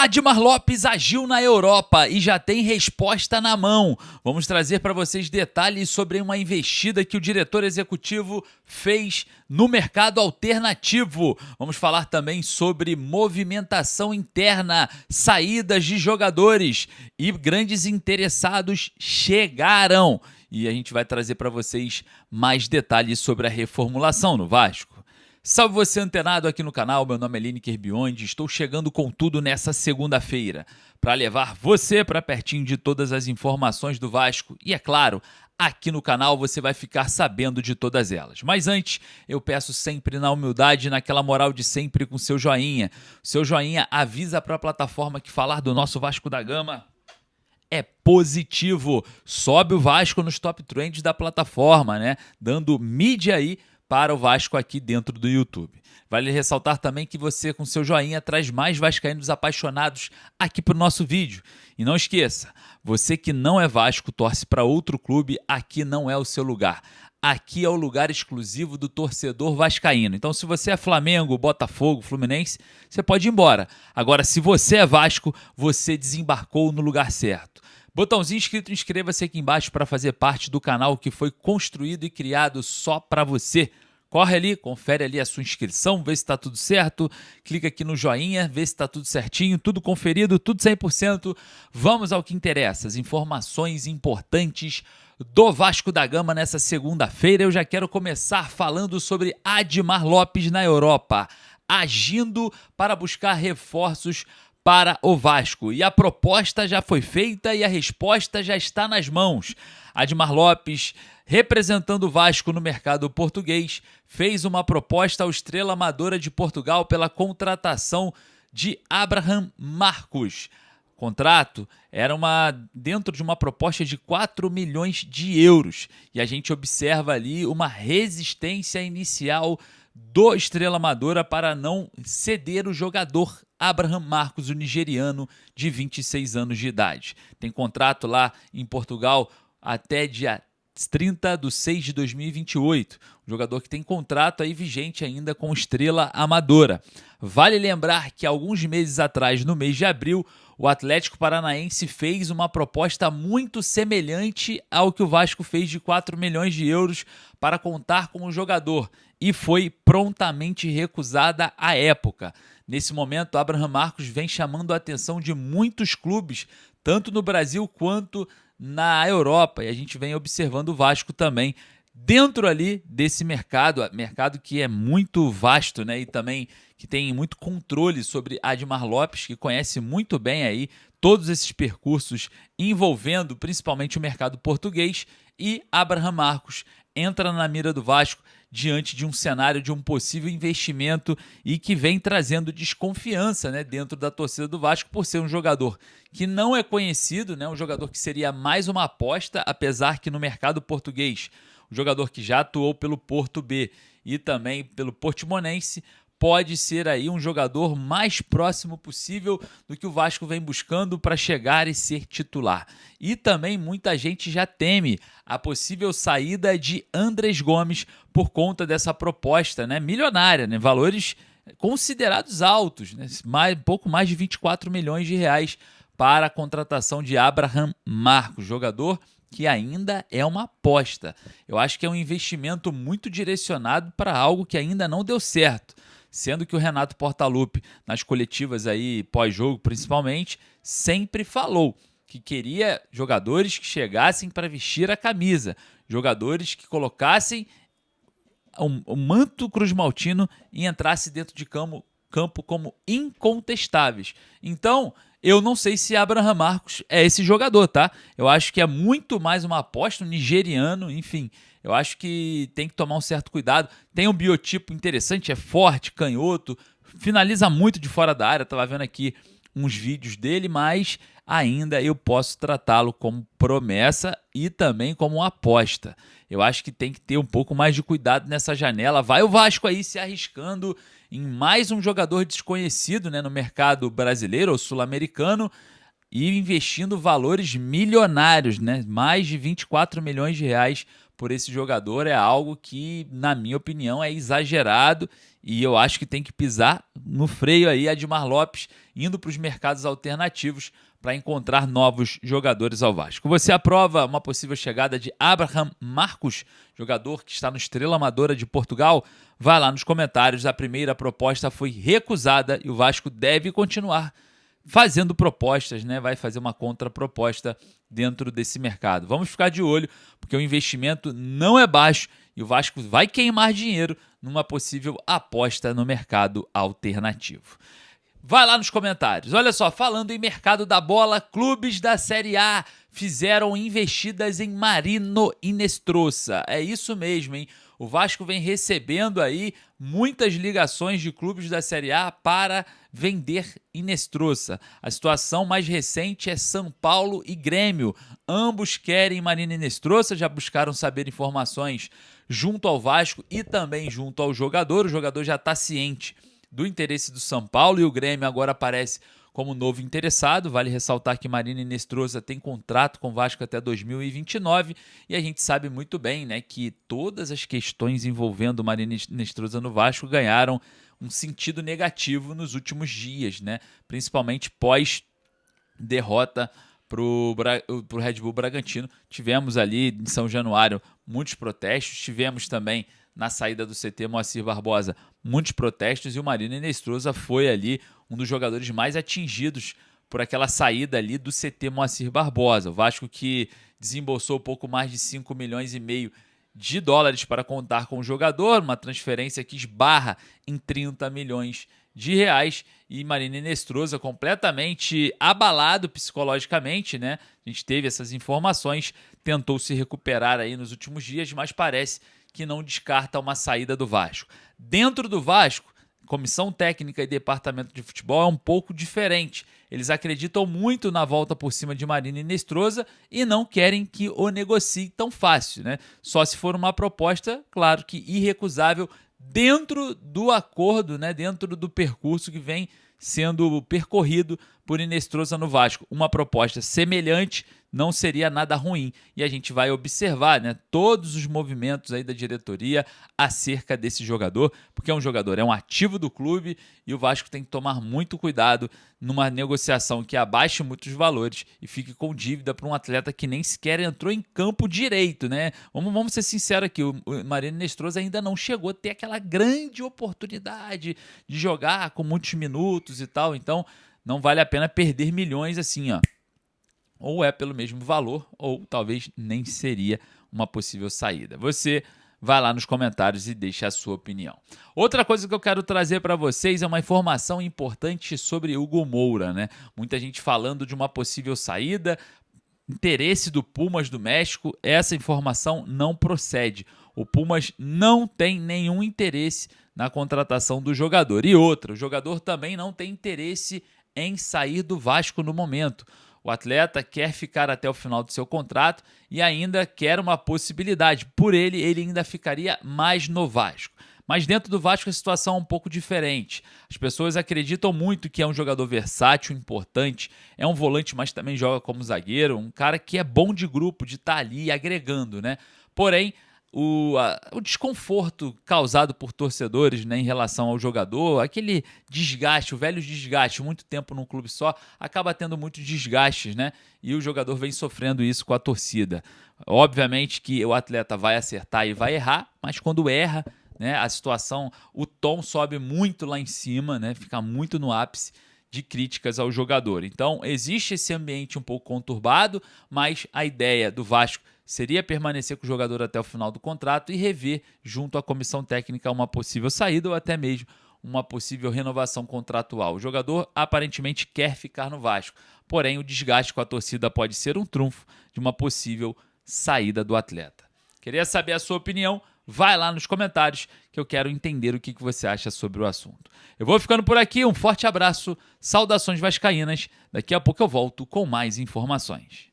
Admar Lopes agiu na Europa e já tem resposta na mão. Vamos trazer para vocês detalhes sobre uma investida que o diretor executivo fez no mercado alternativo. Vamos falar também sobre movimentação interna, saídas de jogadores e grandes interessados chegaram. E a gente vai trazer para vocês mais detalhes sobre a reformulação no Vasco. Salve você antenado aqui no canal, meu nome é Lineker Biondi, estou chegando com tudo nessa segunda-feira para levar você para pertinho de todas as informações do Vasco e, é claro, aqui no canal você vai ficar sabendo de todas elas. Mas antes, eu peço sempre na humildade, naquela moral de sempre com seu joinha. O seu joinha avisa para a plataforma que falar do nosso Vasco da Gama é positivo, sobe o Vasco nos top trends da plataforma, né? Dando mídia aí para o Vasco aqui dentro do YouTube. Vale ressaltar também que você, com seu joinha, traz mais vascaínos apaixonados aqui para o nosso vídeo. E não esqueça, você que não é Vasco, torce para outro clube, aqui não é o seu lugar. Aqui é o lugar exclusivo do torcedor vascaíno. Então, se você é Flamengo, Botafogo, Fluminense, você pode ir embora. Agora, se você é Vasco, você desembarcou no lugar certo. Botãozinho inscrito, inscreva-se aqui embaixo para fazer parte do canal que foi construído e criado só para você. Corre ali, confere ali a sua inscrição, vê se está tudo certo, clica aqui no joinha, vê se está tudo certinho, tudo conferido, tudo 100%. Vamos ao que interessa, as informações importantes do Vasco da Gama nessa segunda-feira. Eu já quero começar falando sobre Admar Lopes na Europa, agindo para buscar reforços para o Vasco. E a proposta já foi feita e a resposta já está nas mãos. Admar Lopes, representando o Vasco no mercado português, fez uma proposta ao Estrela Amadora de Portugal pela contratação de Abraham Marcos. O contrato era dentro de uma proposta de 4 milhões de euros. E a gente observa ali uma resistência inicial do Estrela Amadora para não ceder o jogador Abraham Marcos, o nigeriano de 26 anos de idade. Tem contrato lá em Portugal até dia 30/6/2028. Um jogador que tem contrato aí vigente ainda com Estrela Amadora. Vale lembrar que alguns meses atrás, no mês de abril, o Atlético Paranaense fez uma proposta muito semelhante ao que o Vasco fez de 4 milhões de euros para contar com o jogador e foi prontamente recusada à época. Nesse momento, Abraham Marcos vem chamando a atenção de muitos clubes, tanto no Brasil quanto na Europa, e a gente vem observando o Vasco também dentro ali desse mercado que é muito vasto, né? E também que tem muito controle sobre Admar Lopes, que conhece muito bem aí todos esses percursos envolvendo principalmente o mercado português, e Abraham Marcos entra na mira do Vasco diante de um cenário de um possível investimento e que vem trazendo desconfiança, né, dentro da torcida do Vasco por ser um jogador que não é conhecido, né, um jogador que seria mais uma aposta, apesar que no mercado português, um jogador que já atuou pelo Porto B e também pelo Portimonense, pode ser aí um jogador mais próximo possível do que o Vasco vem buscando para chegar e ser titular. E também muita gente já teme a possível saída de Andrés Gomes por conta dessa proposta, né, milionária, né, valores considerados altos, né, pouco mais de 24 milhões de reais para a contratação de Abraham Marcos, jogador que ainda é uma aposta. Eu acho que é um investimento muito direcionado para algo que ainda não deu certo. Sendo que o Renato Portaluppi, nas coletivas aí pós-jogo principalmente, sempre falou que queria jogadores que chegassem para vestir a camisa, jogadores que colocassem o manto cruz-maltino e entrassem dentro de campo como incontestáveis. Então, eu não sei se Abraham Marcos é esse jogador, tá? Eu acho que é muito mais uma aposta, um nigeriano, enfim. Eu acho que tem que tomar um certo cuidado. Tem um biotipo interessante, é forte, canhoto, finaliza muito de fora da área. Estava vendo aqui uns vídeos dele, mas ainda eu posso tratá-lo como promessa e também como uma aposta. Eu acho que tem que ter um pouco mais de cuidado nessa janela. Vai o Vasco aí se arriscando em mais um jogador desconhecido, né, no mercado brasileiro ou sul-americano e investindo valores milionários, né, mais de 24 milhões de reais por esse jogador é algo que, na minha opinião, é exagerado e eu acho que tem que pisar no freio aí Admar Lopes indo para os mercados alternativos para encontrar novos jogadores ao Vasco. Você aprova uma possível chegada de Abraham Marcos, jogador que está no Estrela Amadora de Portugal? Vai lá nos comentários, a primeira proposta foi recusada e o Vasco deve continuar fazendo propostas, né? Vai fazer uma contraproposta dentro desse mercado. Vamos ficar de olho, porque o investimento não é baixo e o Vasco vai queimar dinheiro numa possível aposta no mercado alternativo. Vai lá nos comentários. Olha só, falando em mercado da bola, clubes da Série A fizeram investidas em Marino Inestrosa. É isso mesmo, hein? O Vasco vem recebendo aí muitas ligações de clubes da Série A para vender Inestrosa. A situação mais recente é São Paulo e Grêmio. Ambos querem Marino Inestrosa, já buscaram saber informações junto ao Vasco e também junto ao jogador. O jogador já está ciente do interesse do São Paulo e o Grêmio agora aparece como novo interessado. Vale ressaltar que Marino Inestrosa tem contrato com o Vasco até 2029 e a gente sabe muito bem, né, que todas as questões envolvendo Marino Inestrosa no Vasco ganharam um sentido negativo nos últimos dias, né, principalmente pós derrota pro Red Bull Bragantino. Tivemos ali em São Januário muitos protestos, tivemos também na saída do CT Moacir Barbosa muitos protestos e o Marino Inestrosa foi ali um dos jogadores mais atingidos por aquela saída ali do CT Moacir Barbosa. O Vasco que desembolsou pouco mais de 5,5 milhões de dólares para contar com o jogador, uma transferência que esbarra em 30 milhões de reais e Marino Inestrosa completamente abalado psicologicamente, né? A gente teve essas informações, tentou se recuperar aí nos últimos dias, mas parece que não descarta uma saída do Vasco. Dentro do Vasco, comissão técnica e departamento de futebol é um pouco diferente. Eles acreditam muito na volta por cima de Marino Inestrosa e não querem que o negocie tão fácil, né? Só se for uma proposta, claro que irrecusável, dentro do acordo, né? Dentro do percurso que vem sendo percorrido por Inestrosa no Vasco. Uma proposta semelhante não seria nada ruim. E a gente vai observar, né, todos os movimentos aí da diretoria acerca desse jogador, porque é um jogador, é um ativo do clube e o Vasco tem que tomar muito cuidado numa negociação que abaixe muitos valores e fique com dívida para um atleta que nem sequer entrou em campo direito, né? Vamos ser sinceros aqui, o Marino Inestrosa ainda não chegou a ter aquela grande oportunidade de jogar com muitos minutos e tal, então não vale a pena perder milhões assim, ó. Ou é pelo mesmo valor, ou talvez nem seria uma possível saída. Você vai lá nos comentários e deixa a sua opinião. Outra coisa que eu quero trazer para vocês é uma informação importante sobre Hugo Moura, né? Muita gente falando de uma possível saída, interesse do Pumas do México. Essa informação não procede. O Pumas não tem nenhum interesse na contratação do jogador. E outra, o jogador também não tem interesse em sair do Vasco no momento. O atleta quer ficar até o final do seu contrato e ainda quer uma possibilidade. Por ele ainda ficaria mais no Vasco. Mas dentro do Vasco a situação é um pouco diferente. As pessoas acreditam muito que é um jogador versátil, importante, é um volante, mas também joga como zagueiro, um cara que é bom de grupo, de estar ali agregando, né? Porém, o desconforto causado por torcedores, né, em relação ao jogador, aquele desgaste, o velho desgaste, muito tempo num clube só, acaba tendo muitos desgastes, né? E o jogador vem sofrendo isso com a torcida. Obviamente que o atleta vai acertar e vai errar, mas quando erra, né, a situação, o tom sobe muito lá em cima, né? Fica muito no ápice de críticas ao jogador. Então, existe esse ambiente um pouco conturbado, mas a ideia do Vasco seria permanecer com o jogador até o final do contrato e rever junto à comissão técnica uma possível saída ou até mesmo uma possível renovação contratual. O jogador aparentemente quer ficar no Vasco, porém o desgaste com a torcida pode ser um trunfo de uma possível saída do atleta. Queria saber a sua opinião? Vai lá nos comentários que eu quero entender o que você acha sobre o assunto. Eu vou ficando por aqui, um forte abraço, saudações vascaínas. Daqui a pouco eu volto com mais informações.